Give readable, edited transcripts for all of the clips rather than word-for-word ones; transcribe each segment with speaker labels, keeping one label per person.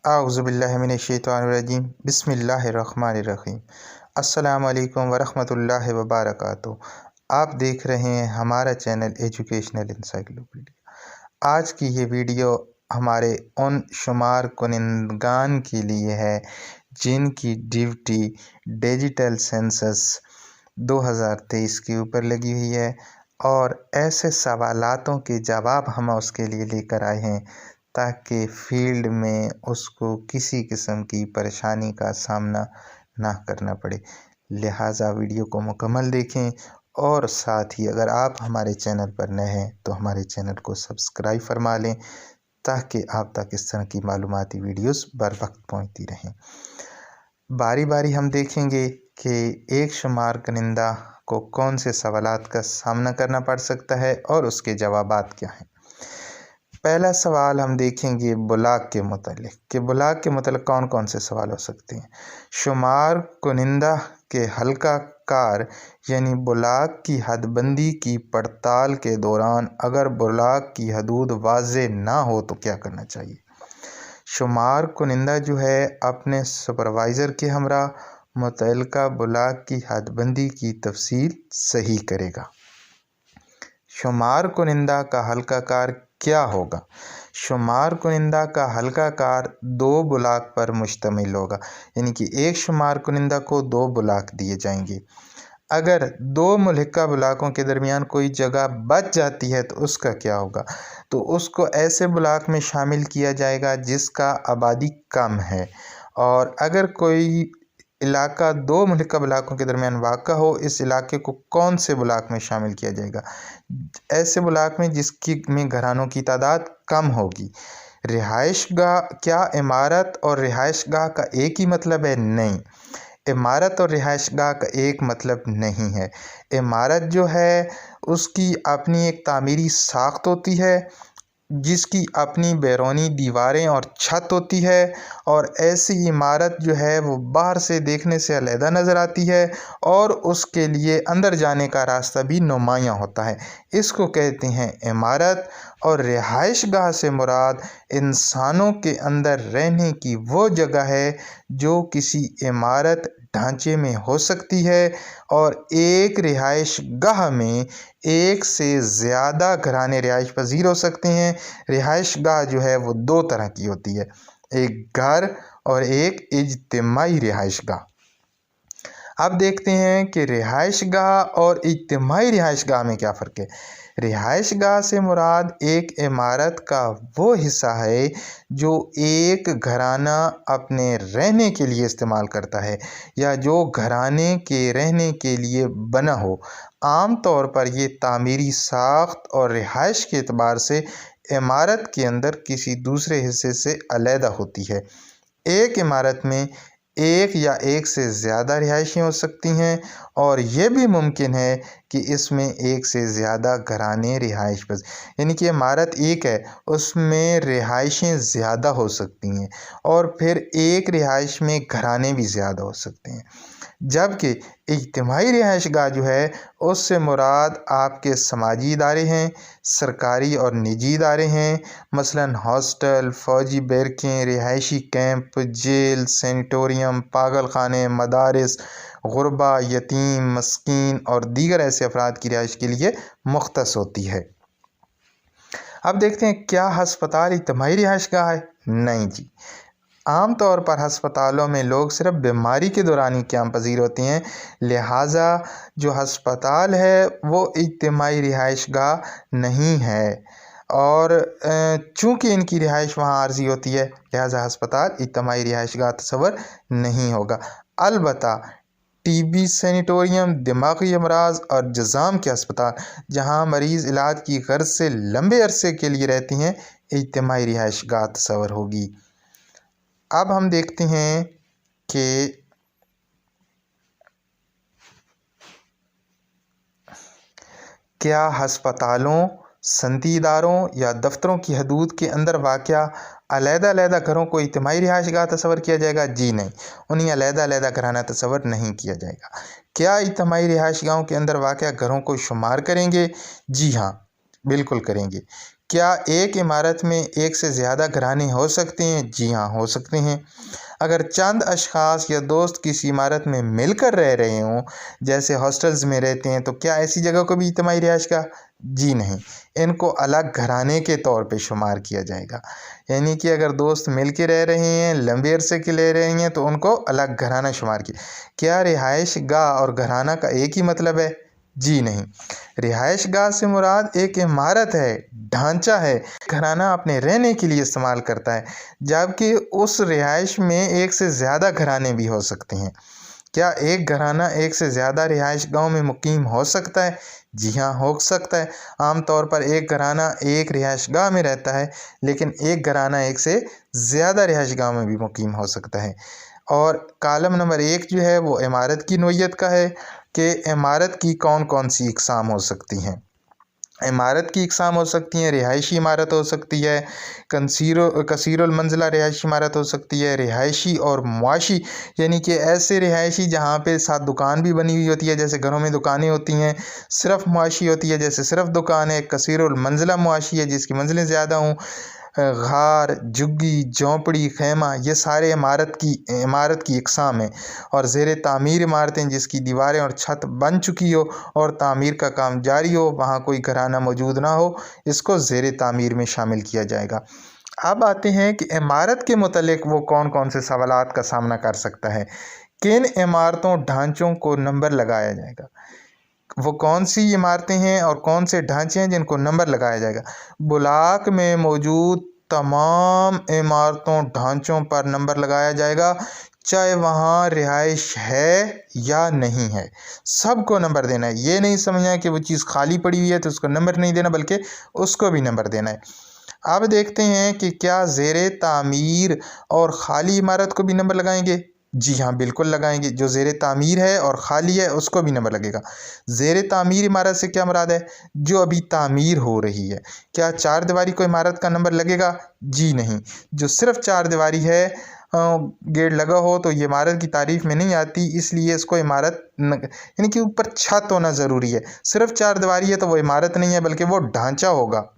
Speaker 1: औज़ुबिल्लाहिमिनश्शैतानिर्रजीम बिस्मिल्लाहिर्रहमानिर्रहीम। अस्सलामु अलैकुम वरहमतुल्लाहि वबरकातुहू। आप देख रहे हैं हमारा चैनल एजुकेशनल इंसाइक्लोपीडिया। आज की ये वीडियो हमारे उन शुमार कुनिंदगान के लिए है जिनकी ड्यूटी डिजिटल सेंसस 2023 के ऊपर लगी हुई है, और ऐसे सवालातों के जवाब हम उसके लिए लेकर आए हैं ताकि फील्ड में उसको किसी किस्म की परेशानी का सामना ना करना पड़े। लिहाजा वीडियो को मुकम्मल देखें, और साथ ही अगर आप हमारे चैनल पर नए हैं तो हमारे चैनल को सब्सक्राइब फरमा लें ताकि आप तक इस तरह की मालूमाती वीडियोस बर वक्त पहुँचती रहें। बारी बारी हम देखेंगे कि एक शुमार कनिंदा को कौन से सवालात का सामना करना पड़ सकता है और उसके जवाबात क्या हैं। पहला सवाल हम देखेंगे बुलाग के मुतालिक कि बुलाग के मुतालिक कौन कौन से सवाल हो सकते हैं। शुमार कुनिंदा के हल्का कार यानी बुलाग की हदबंदी की पड़ताल के दौरान अगर बुलाग की हदूद वाज़े ना हो तो क्या करना चाहिए। शुमार कुनिंदा जो है अपने सुपरवाइज़र के हमरा मुतल्लिका बुलाग की हदबंदी की तफसील सही करेगा। शुमार कुनिंदा का हल्का कार क्या होगा। शुमार कुनिंदा का हल्का कार 2 बुलाग पर मुश्तमिल होगा, यानी कि एक शुमार कुनिंदा को 2 बुलाग दिए जाएंगे। अगर 2 मुल्हिका बुलाकों के दरमियान कोई जगह बच जाती है तो उसका क्या होगा, तो उसको ऐसे बुलाक में शामिल किया जाएगा जिसका आबादी कम है। और अगर कोई इलाका 2 मुल्हिका बुलाकों के दरमियान वाक़ा हो, इस इलाके को कौन से बुलाक में शामिल किया जाएगा, ऐसे बुलाक में जिसकी में घरानों की तादाद कम होगी। रिहाइश गाह, क्या इमारत और रिहाइश गाह का एक ही मतलब है? नहीं, इमारत और रिहाइश गाह का एक मतलब नहीं है। इमारत जो है उसकी अपनी एक तामीरी साख्त होती है जिसकी अपनी बैरूनी दीवारें और छत होती है, और ऐसी इमारत जो है वो बाहर से देखने से अलहदा नज़र आती है और उसके लिए अंदर जाने का रास्ता भी नुमायाँ होता है। इसको कहते हैं इमारत। और रिहाइश गाह से मुराद इंसानों के अंदर रहने की वो जगह है जो किसी इमारत ढांचे में हो सकती है, और एक रिहाइश गाह में एक से ज़्यादा घराने रिहाइश पजीर हो सकते हैं। रिहाइश गाह जो है वो 2 तरह की होती है, एक घर और एक इज्तिमाई रिहाइश गाह। अब देखते हैं कि रिहाइश गाह और इज्तिमाई रिहाइश गाह में क्या फ़र्क है। रिहाइश गाह से मुराद एक इमारत का वो हिस्सा है जो एक घराना अपने रहने के लिए इस्तेमाल करता है या जो घराने के रहने के लिए बना हो। आम तौर पर ये तामीरी साख्त और रिहाइश के एतबार से इमारत के अंदर किसी दूसरे हिस्से से अलहदा होती है। एक इमारत में एक या एक से ज़्यादा रिहाइशें हो सकती हैं, और यह भी मुमकिन है कि इसमें एक से ज़्यादा घराने रिहाइश पर, यानी कि इमारत एक है उसमें रिहाइशें ज़्यादा हो सकती हैं, और फिर एक रिहाइश में घराने भी ज़्यादा हो सकते हैं। जबकि इज्तिमाई रिहाइश गाह जो है उससे मुराद आपके समाजी इदारे हैं, सरकारी और निजी इदारे हैं, मसलन हॉस्टल, फ़ौजी बैरकें, रिहायशी कैंप, जेल, सेनेटोरियम, पागल खाने, मदारिस, गुरबा, यतीम, मस्कीन और दीगर ऐसे अफराद की रिहाइश के लिए मुख्तस होती है। अब देखते हैं क्या हस्पताल इज्तिमाई रिहाइश गाह है। नहीं जी, आम तौर पर हस्पतालों में लोग सिर्फ बीमारी के दौरान ही क़याम पजीर होते हैं, लिहाजा जो हस्पताल है वो इज्तिमाई रिहाइश गाह नहीं है, और चूँकि इनकी रिहाइश वहाँ आर्जी होती है लिहाजा हस्पताल इज्तिमाई रिहाइश गाह तस्वर नहीं होगा। अलबत्ता टीबी सेनेटोरियम, दिमागी अमराज और जज़ाम के अस्पताल जहाँ मरीज़ इलाज की गर्ज से लंबे अरसे के लिए रहती हैं, इज्तिमाई रिहाइश गाह तस्वर होगी। अब हम देखते हैं कि क्या हस्पतालों, सनती इदारों या दफ्तरों की हदूद के अंदर वाक़या अलहदा घरों को इज्तिमाई रिहाइश गाह तस्वर किया जाएगा। जी नहीं, उन्हें अलहदा घराना तस्वर नहीं किया जाएगा। क्या इज्तिमाई रिहाइश गाहों के अंदर वाक़या घरों को शुमार करेंगे? जी हाँ, बिल्कुल करेंगे, क्या एक इमारत में एक से ज़्यादा घराने हो सकते हैं? जी हाँ, हो सकते हैं। अगर चंद अशख़ास या दोस्त किसी इमारत में मिलकर रह रहे हों, जैसे हॉस्टल्स में रहते हैं, तो क्या ऐसी जगह को भी इज्तिमाई रिहाइशगाह? जी नहीं, इनको अलग घराने के तौर पे शुमार किया जाएगा। यानी कि अगर दोस्त मिल के रह रहे हैं, लंबे अरसे के ले रहे हैं, तो उनको अलग घराना शुमार किया। क्या रिहाइशगाह और घराना का एक ही मतलब है? जी नहीं, रिहाइशगाह से मुराद एक इमारत है, ढांचा है। घराना अपने रहने के लिए इस्तेमाल करता है, जबकि उस रिहाइश में एक से ज़्यादा घराने भी हो सकते हैं। क्या एक घराना एक से ज़्यादा रिहाइशगाहों में मुकीम हो सकता है? जी हाँ, हो सकता है। आम तौर पर एक घराना एक रिहाइशगाह में रहता है, लेकिन एक घराना एक से ज़्यादा रिहाइशगाह में भी मुकीम हो सकता है। और कॉलम नंबर 1 जो है वो इमारत की नोयत का है कि इमारत की कौन कौन सी इक़साम हो सकती हैं। इमारत की इक़साम हो सकती हैं, रिहायशी इमारत हो सकती है, कसीरुल मंज़िला रिहायशी इमारत हो सकती है, रिहायशी और मुआशी यानी कि ऐसे रिहायशी जहाँ पे साथ दुकान भी बनी हुई होती है, जैसे घरों में दुकानें होती हैं। सिर्फ मुआशी होती है, जैसे सिर्फ दुकान है। कसीरुल मंज़िला मुआशी है, जिसकी मंजिलें ज़्यादा हों। गार, झुग्गी, झोंपड़ी, खैमा, ये सारे इमारत की इक़साम है। और ज़ेर तामीर इमारतें, जिसकी दीवारें और छत बन चुकी हो और तामीर का काम जारी हो, वहाँ कोई घराना मौजूद ना हो, इसको ज़ेर तामीर में शामिल किया जाएगा। अब आते हैं कि इमारत के मुतल्लिक़ वो कौन कौन से सवालात का सामना कर सकता है। किन इमारतों ढांचों को नंबर लगाया जाएगा? वो कौन सी इमारतें हैं और कौन से ढांचे हैं जिनको नंबर लगाया जाएगा? ब्लॉक में मौजूद तमाम इमारतों ढांचों पर नंबर लगाया जाएगा, चाहे वहाँ रिहाइश है या नहीं है, सबको नंबर देना है। ये नहीं समझना है कि वो चीज़ खाली पड़ी हुई है तो उसको नंबर नहीं देना, बल्कि उसको भी नंबर देना है। अब देखते हैं कि क्या ज़ेर तामीर और खाली इमारत को भी नंबर लगाएंगे? जी हाँ, बिल्कुल लगाएंगे। जो ज़ेर तामीर है और खाली है उसको भी नंबर लगेगा। ज़ेर तामीर इमारत से क्या मुराद है? जो अभी तामीर हो रही है। क्या चार दीवारी को इमारत का नंबर लगेगा? जी नहीं, जो सिर्फ चार दीवारी है, गेट लगा हो तो ये इमारत की तारीफ में नहीं आती, इसलिए इसको इमारत यानी कि ऊपर छत होना ज़रूरी है। सिर्फ चार दीवारी है तो वो इमारत नहीं है, बल्कि वो ढांचा होगा।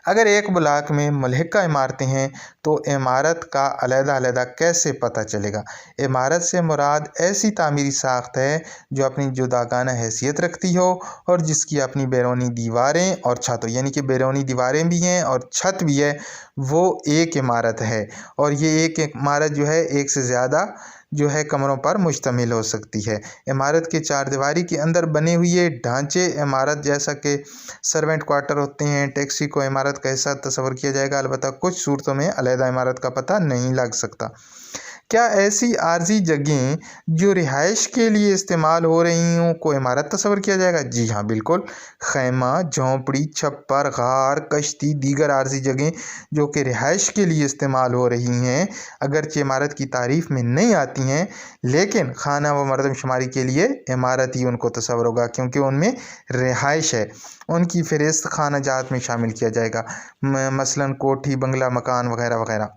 Speaker 1: अगर एक ब्लॉक में मलहिका इमारतें हैं तो इमारत का अलहदा कैसे पता चलेगा? इमारत से मुराद ऐसी तामीरी साख्त है जो अपनी जुदागाना हैसियत रखती हो और जिसकी अपनी बैरूनी दीवारें और छत हो, यानी कि बैरूनी दीवारें भी हैं और छत भी है, वो एक इमारत है। और ये एक इमारत जो है एक से ज़्यादा जो है कमरों पर मुश्तमिल हो सकती है। इमारत के चार दीवारी के अंदर बने हुए ढांचे इमारत, जैसा कि सर्वेंट क्वार्टर होते हैं, टैक्सी को इमारत का हिस्सा तस्वर किया जाएगा। अलबत्ता कुछ सूरतों में अलहदा इमारत का पता नहीं लग सकता। क्या ऐसी आर्जी जगहें जो रिहाइश के लिए इस्तेमाल हो रही हों को इमारत तस्वर किया जाएगा? जी हाँ, बिल्कुल। खैमा, झोंपड़ी, छप्पर, गार, कश्ती, दीगर आर्जी जगहें जो कि रिहाइश के लिए इस्तेमाल हो रही हैं, अगरचे इमारत की तारीफ में नहीं आती हैं, लेकिन खाना व मरदमशुमारी के लिए इमारत ही उनको तस्वर होगा, क्योंकि उनमें रिहाइश है। उनकी फ़हरिस्त खाना जात में शामिल किया जाएगा, मसलन कोठी, बंगला, मकान वगैरह वगैरह।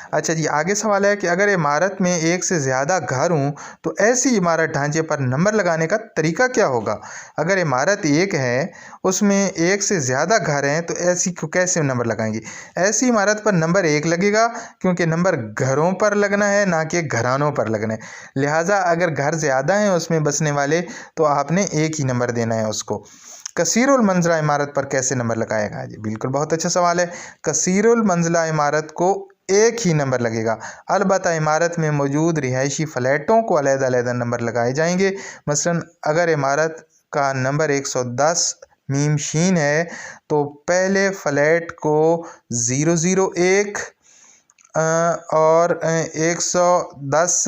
Speaker 1: अच्छा जी, आगे सवाल है कि अगर इमारत में एक से ज़्यादा घर हों तो ऐसी इमारत ढांचे पर नंबर लगाने का तरीका क्या होगा? अगर इमारत एक है, उसमें एक से ज़्यादा घर हैं, तो ऐसी को कैसे नंबर लगाएंगे? ऐसी इमारत पर नंबर 1 लगेगा, क्योंकि नंबर घरों पर लगना है, ना कि घरानों पर लगना है। लिहाजा अगर घर ज़्यादा हैं उसमें बसने वाले, तो आपने एक ही नंबर देना है उसको। कसीरुल मंज़िला इमारत पर कैसे नंबर लगाएगा? जी बिल्कुल, बहुत अच्छा सवाल है। कसीरुल मंज़िला इमारत को एक ही नंबर लगेगा। अलबत्ता इमारत में मौजूद रिहायशी फ्लैटों को अलग-अलग नंबर लगाए जाएंगे। मसलन अगर इमारत का नंबर 110 मीम शीन है तो पहले फ्लैट को 001 और 110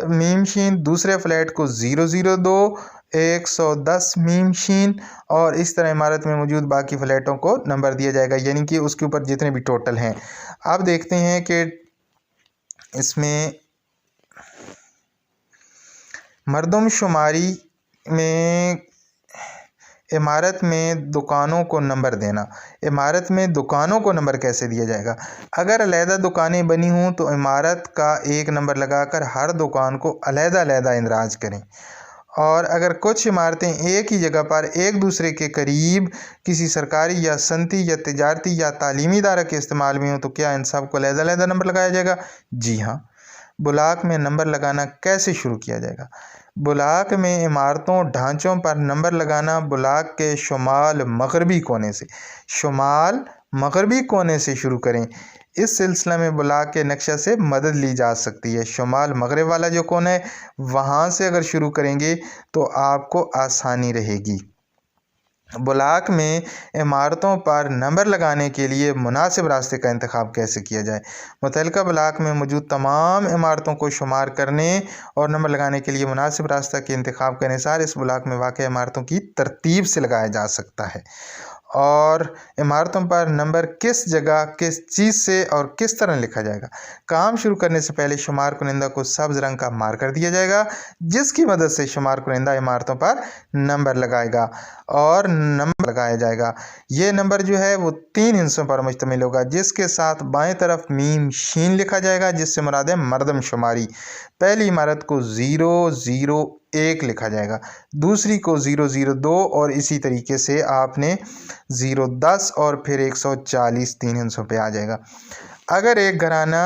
Speaker 1: मीम शीन, दूसरे फ्लैट को 002, 110 मीम शीन, और इस तरह इमारत में मौजूद बाकी फ्लैटों को नंबर दिया जाएगा, यानी कि उसके ऊपर जितने भी टोटल हैं। अब देखते हैं कि इसमें मरदमशुमारी में इमारत में दुकानों को नंबर देना। इमारत में दुकानों को नंबर कैसे दिया जाएगा? अगर अलहदा दुकानें बनी हों तो इमारत का एक नंबर लगाकर हर दुकान को अलहदा इंदराज करें, اور اگر کچھ عمارتیں ایک ہی جگہ پر ایک دوسرے کے قریب کسی سرکاری یا صنعتی یا تجارتی یا تعلیمی ادارہ کے استعمال میں ہوں تو کیا ان سب کو علیحدہ نمبر لگایا جائے گا؟ جی ہاں۔ بلاک میں نمبر لگانا کیسے شروع کیا جائے گا؟ بلاک میں عمارتوں ڈھانچوں پر نمبر لگانا بلاک کے شمال مغربی کونے سے شروع کریں۔ اس سلسلہ میں بلاک کے نقشہ سے مدد لی جا سکتی ہے۔ شمال مغرب والا جو کونا ہے وہاں سے اگر شروع کریں گے تو آپ کو آسانی رہے گی۔ بلاک میں عمارتوں پر نمبر لگانے کے لیے مناسب راستے کا انتخاب کیسے کیا جائے؟ متعلقہ بلاک میں موجود تمام عمارتوں کو شمار کرنے اور نمبر لگانے کے لیے مناسب راستہ کے انتخاب کا انحصار اس بلاک میں واقع عمارتوں کی ترتیب سے لگایا جا سکتا ہے، اور عمارتوں پر نمبر کس جگہ کس چیز سے اور کس طرح لکھا جائے گا۔ کام شروع کرنے سے پہلے شمار کنندہ کو سبز رنگ کا مارکر دیا جائے گا، جس کی مدد سے شمار کنندہ عمارتوں پر نمبر لگائے گا اور نمبر لگایا جائے گا۔ یہ نمبر جو ہے وہ 3 ہندسوں پر مشتمل ہوگا، جس کے ساتھ بائیں طرف میم شین لکھا جائے گا، جس سے مراد ہے مردم شماری۔ پہلی عمارت کو 001 لکھا جائے گا، دوسری کو 002 اور اسی طریقے سے آپ نے 010 اور پھر 140 3 ہندسوں پہ آ جائے گا۔ اگر ایک گھرانہ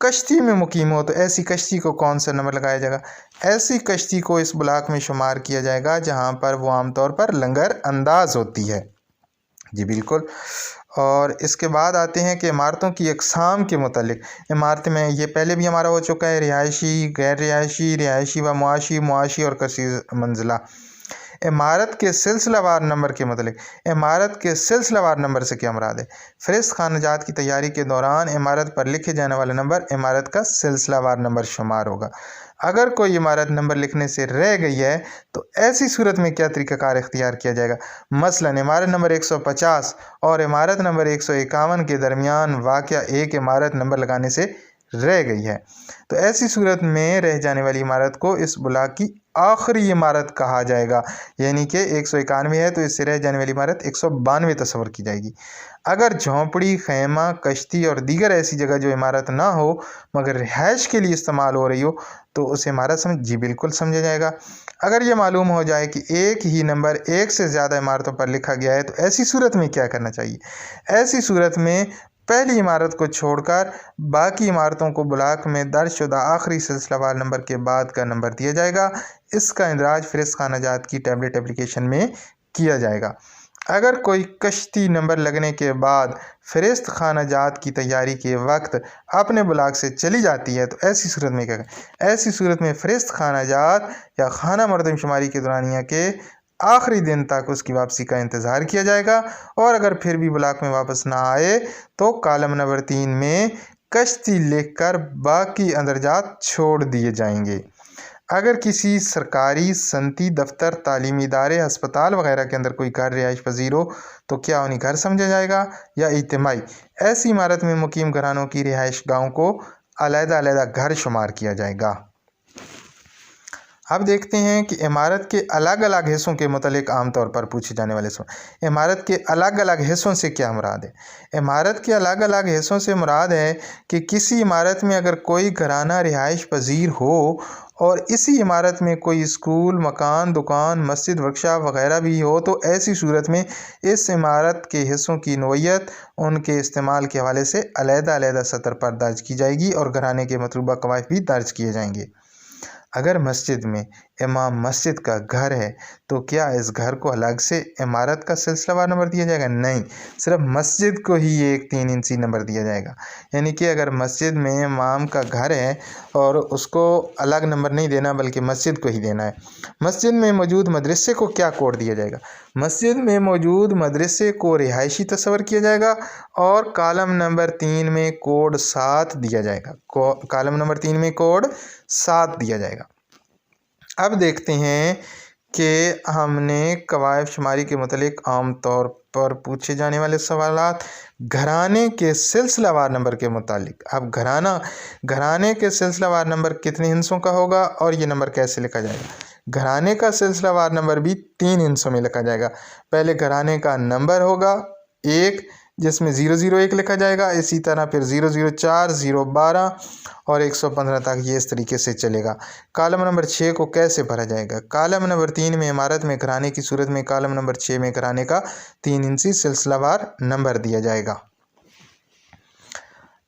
Speaker 1: کشتی میں مقیم ہو تو ایسی کشتی کو کون سا نمبر لگایا جائے گا؟ ایسی کشتی کو اس بلاک میں شمار کیا جائے گا جہاں پر وہ عام طور پر لنگر انداز ہوتی ہے۔ جی بالکل۔ اور اس کے بعد آتے ہیں کہ عمارتوں کی اقسام کے متعلق۔ عمارت میں یہ پہلے بھی ہمارا ہو چکا ہے، رہائشی، غیر رہائشی، رہائشی و معاشی اور کثیر منزلہ۔ عمارت کے سلسلہ وار نمبر کے متعلق۔ عمارت کے سلسلہ وار نمبر سے کیا مراد ہے؟ فہرست خانہ جات کی تیاری کے دوران عمارت پر لکھے جانے والا نمبر عمارت کا سلسلہ وار نمبر شمار ہوگا۔ اگر کوئی عمارت نمبر لکھنے سے رہ گئی ہے تو ایسی صورت میں کیا طریقہ کار اختیار کیا جائے گا؟ مثلاً عمارت نمبر 150 اور عمارت نمبر 151 کے درمیان واقع ایک عمارت نمبر لگانے سے رہ گئی ہے تو ایسی صورت میں رہ جانے والی عمارت کو اس بلاک کی آخری عمارت کہا جائے گا، یعنی کہ 191 ہے تو اس سے رہ جانے والی عمارت 192 تصور کی جائے گی۔ اگر جھونپڑی، خیمہ، کشتی اور دیگر ایسی جگہ جو عمارت نہ ہو مگر رہائش کے لیے استعمال ہو رہی ہو تو اسے عمارت جی بالکل سمجھا جائے گا۔ اگر یہ معلوم ہو جائے کہ ایک ہی نمبر ایک سے زیادہ عمارتوں پر لکھا گیا ہے تو ایسی صورت میں کیا کرنا چاہیے؟ ایسی صورت میں پہلی عمارت کو چھوڑ کر باقی عمارتوں کو بلاک میں درج شدہ آخری سلسلہ وار نمبر کے بعد کا نمبر دیا جائے گا۔ اس کا اندراج فہرست خانہ جات کی ٹیبلٹ اپلیکیشن میں کیا جائے گا۔ اگر کوئی کشتی نمبر لگنے کے بعد فہرست خانہ جات کی تیاری کے وقت اپنے بلاک سے چلی جاتی ہے تو ایسی صورت میں کیا کریں؟ ایسی صورت میں فہرست خانہ جات یا خانہ مردم شماری کے دورانیہ کے آخری دن تک اس کی واپسی کا انتظار کیا جائے گا، اور اگر پھر بھی بلاک میں واپس نہ آئے تو کالم نمبر 3 میں کشتی لکھ کر باقی اندرجات چھوڑ دیے جائیں گے۔ اگر کسی سرکاری، صنعتی دفتر، تعلیمی ادارے، ہسپتال وغیرہ کے اندر کوئی گھر رہائش پذیر ہو تو کیا انہیں گھر سمجھا جائے گا یا اجتماعی؟ ایسی عمارت میں مقیم گھرانوں کی رہائش گاہوں کو علیحدہ گھر شمار کیا جائے گا۔ اب دیکھتے ہیں کہ عمارت کے الگ الگ حصوں کے متعلق عام طور پر پوچھے جانے والے سوال۔ عمارت کے الگ الگ حصوں سے کیا مراد ہے؟ عمارت کے الگ الگ حصوں سے مراد ہے کہ کسی عمارت میں اگر کوئی گھرانہ رہائش پذیر ہو اور اسی عمارت میں کوئی اسکول، مکان، دکان، مسجد، ورکشاپ وغیرہ بھی ہو تو ایسی صورت میں اس عمارت کے حصوں کی نوعیت ان کے استعمال کے حوالے سے علیحدہ سطر پر درج کی جائے گی اور گھرانے کے مطلوبہ قواعد بھی درج کیے جائیں گے۔ اگر مسجد میں امام مسجد کا گھر ہے تو کیا اس گھر کو الگ سے عمارت کا سلسلہ وار نمبر دیا جائے گا؟ نہیں، صرف مسجد کو ہی ایک 3 انچی نمبر دیا جائے گا۔ یعنی کہ اگر مسجد میں امام کا گھر ہے اور اس کو الگ نمبر نہیں دینا بلکہ مسجد کو ہی دینا ہے۔ مسجد میں موجود مدرسے کو کیا کوڈ دیا جائے گا؟ مسجد میں موجود مدرسے کو رہائشی تصور کیا جائے گا اور کالم نمبر 3 میں کوڈ 7 دیا جائے گا۔ کالم نمبر 3 میں کوڈ 7 دیا جائے گا۔ اب دیکھتے ہیں کہ ہم نے قواعد شماری کے متعلق عام طور پر پوچھے جانے والے سوالات گھرانے کے سلسلہ وار نمبر کے متعلق۔ اب گھرانے کے سلسلہ وار نمبر کتنے ہندسوں کا ہوگا اور یہ نمبر کیسے لکھا جائے گا؟ گھرانے کا سلسلہ وار نمبر بھی 3 ہندسوں میں لکھا جائے گا۔ پہلے گھرانے کا نمبر ہوگا 1، जिसमें 001 लिखा जाएगा। इसी तरह फिर 004, 012 और 115 तक ये इस तरीके से चलेगा। कॉलम नंबर 6 को कैसे भरा जाएगा? कॉलम नंबर 3 में इमारत में घराने की सूरत में कॉलम नंबर 6 में घराने का 3 इंची सिलसिलावार नंबर दिया जाएगा।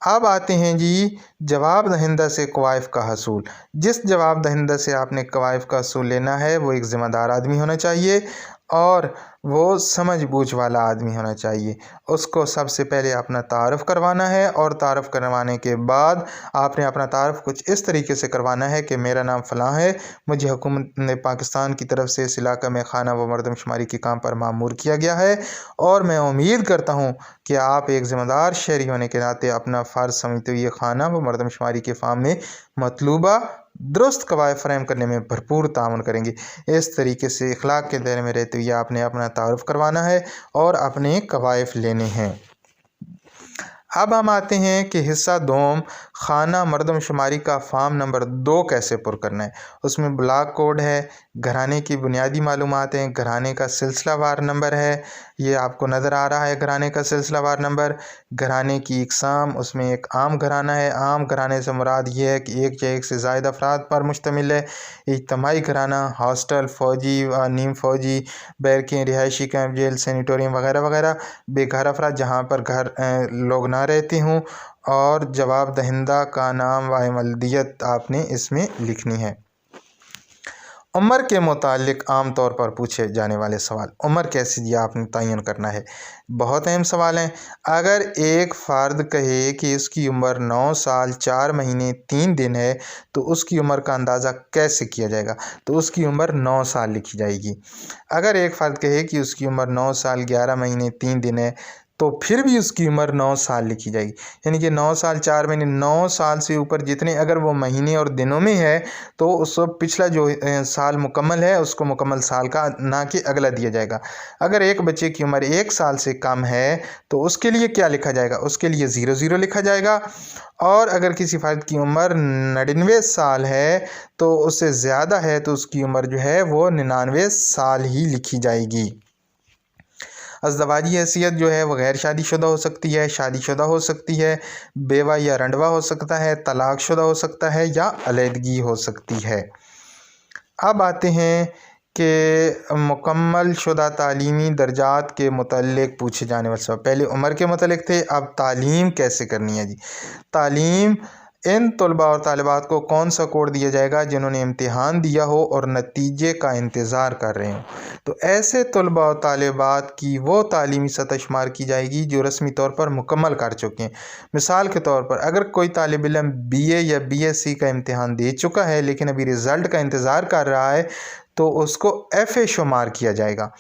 Speaker 1: अब आते हैं जी जवाब दहिंदा से कवाइफ का हसूल। जिस जवाब दहिंदा से आपने कवाइफ का हसूल लेना है वो एक ज़िम्मेदार आदमी होना चाहिए और वो समझ बूझ वाला आदमी होना चाहिए। उसको सबसे पहले अपना तारुफ़ करवाना है और तारुफ़ करवाने के बाद आपने अपना तारुफ़ कुछ इस तरीके से करवाना है कि मेरा नाम फ़लाँ है, मुझे हुकूमत पाकिस्तान की तरफ से इस इलाक़े में खाना व मरदमशुमारी के काम पर मामूर किया गया है और मैं उम्मीद करता हूँ कि आप एक ज़िम्मेदार शहरी होने के नाते अपना फ़र्ज़ समझते हुए खाना व मरदमशुमारी के फार्म में मतलूबा दुरुस्त कवायद फ़राहम करने में भरपूर ताउन करेंगे। इस तरीके से इखलाक के दायरे में रहते हुए आपने अपना तारुफ़ करवाना है और अपने कवायद लेने हैं। अब हम आते हैं कि हिस्सा दोम खाना मरदमशुमारी का फार्म नंबर 2 कैसे पुर करना है। उसमें ब्लॉक कोड है, घराने की बुनियादी मालूमात हैं, घराने का सिलसिलावार नंबर है, ये आपको नज़र आ रहा है घराने का सिलसिलावार नंबर। घराने की इकसाम, उसमें एक आम घराना है। आम घराने से मुराद ये है कि एक या एक से ज़ायद अफराद पर मुश्तमिल है। इज्तमाई घराना हॉस्टल, फ़ौजी नीम फ़ौजी, बैरकें, रिहायशी कैंप, जेल, सैनिटोरियम वगैरह वगैरह। बेघर अफराद जहाँ पर घर लोग ना रहते हों। और जवाब दहिंदा का नाम व मलदियत आपने इसमें लिखनी है। उम्र के मुतालिक आम तौर पर पूछे जाने वाले सवाल। उम्र कैसे जी आपने तयन करना है? बहुत अहम सवाल हैं। अगर एक फ़र्द कहे कि उसकी उम्र 9 साल 4 महीने 3 दिन है तो उसकी उम्र का अंदाज़ा कैसे किया जाएगा? तो उसकी उम्र 9 साल लिखी जाएगी। अगर एक फ़र्द कहे कि उसकी उम्र 9 साल 11 महीने 3 दिन है तो फिर भी उसकी उम्र 9 साल लिखी जाएगी। यानी कि 9 साल 4 महीने, 9 साल से ऊपर जितने अगर वो महीने और दिनों में है तो उसको पिछला जो साल मुकम्मल है उसको मुकम्मल साल का ना कि अगला दिया जाएगा। अगर एक बच्चे की उम्र 1 साल से कम है तो उसके लिए क्या लिखा जाएगा? उसके लिए 00 लिखा जाएगा। और अगर किसी फ़र्द की उम्र 99 साल है तो उससे ज़्यादा है तो उसकी उम्र जो है वो 99 साल ही लिखी जाएगी। अज़दवाजी हैसियत जो है वह गैर शादीशुदा हो सकती है, शादीशुदा हो सकती है, बेवा या रंडवा हो सकता है, तलाक़शुदा हो सकता है या अलहदगी हो सकती है। अब आते हैं कि मुकम्मल शुदा तालीमी दर्जात के मुतल्लिक़ पूछे जाने वाले सवाल। पहले उम्र के मुतल्लिक़ थे, अब तालीम कैसे करनी है जी। तालीम इन तलबा और तालिबात को कौन सा कोड दिया जाएगा जिन्होंने इम्तिहान दिया हो और नतीजे का इंतज़ार कर रहे हों। तो ऐसे तलबा और तालिबात की वो तालीमी सतह शुमार की जाएगी जो रस्मी तौर पर मुकम्मल कर चुके हैं। मिसाल के तौर पर अगर कोई तालिब इल्म BA या BSc का इम्तिहान दे चुका है लेकिन अभी रिज़ल्ट का इंतज़ार कर रहा है तो उसको FA शुमार किया जाएगा।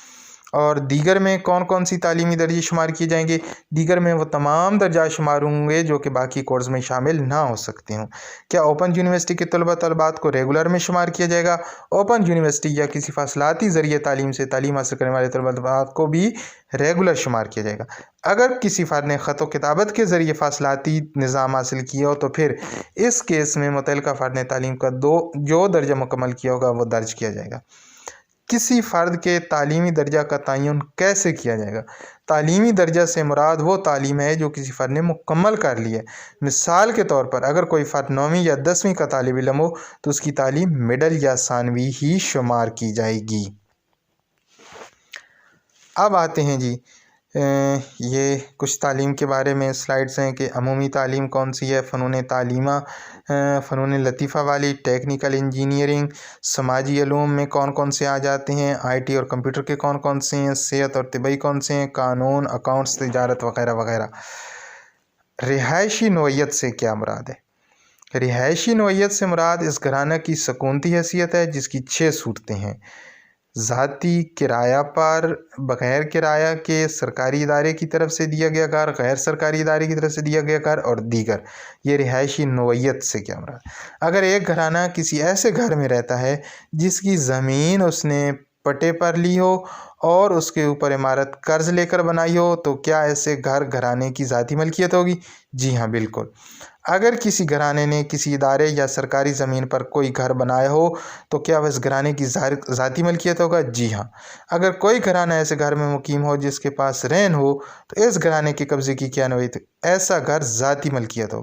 Speaker 1: और दीगर में कौन कौन सी तालीमी दर्जे शुमार किए जाएंगे? दीगर में वो तमाम दर्जा शुमार होंगे जो कि बाकी कोर्स में शामिल ना हो सकते हों। क्या ओपन यूनिवर्सिटी के तलबा तलबात को रेगुलर में शुमार किया जाएगा? ओपन यूनिवर्सिटी या किसी फासलाती ज़रिए तालीम से तालीम हासिल करने वाले तलबा तलबात को भी रेगुलर शुमार किया जाएगा। अगर किसी फ़र्द ने ख़त व किताबत के ज़रिए फासलाती निज़ाम हासिल किया हो तो फिर इस केस में मुतल्लिका फ़र्द ने तालीम का जो दर्जा मुकम्मल किया होगा वो दर्ज किया जाएगा। किसी फ़र्द के तालीमी दर्जा का तयन कैसे किया जाएगा? तालीमी दर्जा से मुराद वो तालीम है जो किसी फ़र्द ने मुकम्मल कर ली है। मिसाल के तौर पर अगर कोई फ़र्द 9वीं या 10वीं का तालिब इल्म हो तो उसकी तालीम मिडल या सानवी ही शुमार की जाएगी। अब आते हैं जी ये कुछ तालीम के बारे में स्लाइड्स हैं कि अमूमी तालीम कौन सी है, फ़नून तालीमा, फ़नून लतीफ़ा वाली, टेक्निकल इंजीनियरिंग, समाजी इल्म में कौन कौन से आ जाते हैं, IT और कंप्यूटर के कौन कौन से हैं, सेहत और तिबई कौन से हैं, कानून, अकाउंट्स, तिजारत वगैरह वगैरह। रिहायशी नोयत से क्या मुराद है? रिहायशी नोयत से मुराद इस घराना की सकूनती हैसियत है जिसकी 6 सूरतें हैं। ज़ाती, किराया पर, बग़ैर किराया के, सरकारी इदारे की तरफ से दिया गया घर, गैर सरकारी इदारे की तरफ से दिया गया घर और दीगर। ये रिहायशी नोयत से क्या मुराद? अगर एक घराना किसी ऐसे घर में रहता है जिसकी ज़मीन उसने पट्टे पर ली हो और उसके ऊपर इमारत कर्ज लेकर बनाई हो तो क्या ऐसे घर घराने की ज़ाती मलकियत होगी? जी हाँ, बिल्कुल। अगर किसी घराने ने किसी इदारे या सरकारी ज़मीन पर कोई घर बनाया हो तो क्या वह इस घराने की ज़ाती मलकियत होगा? जी हाँ। अगर कोई घराना ऐसे घर में मुकीम हो जिसके पास रैन हो तो इस घराने के कब्ज़े की क्या नौयत, ऐसा घर ज़ाती मलकियत होगा।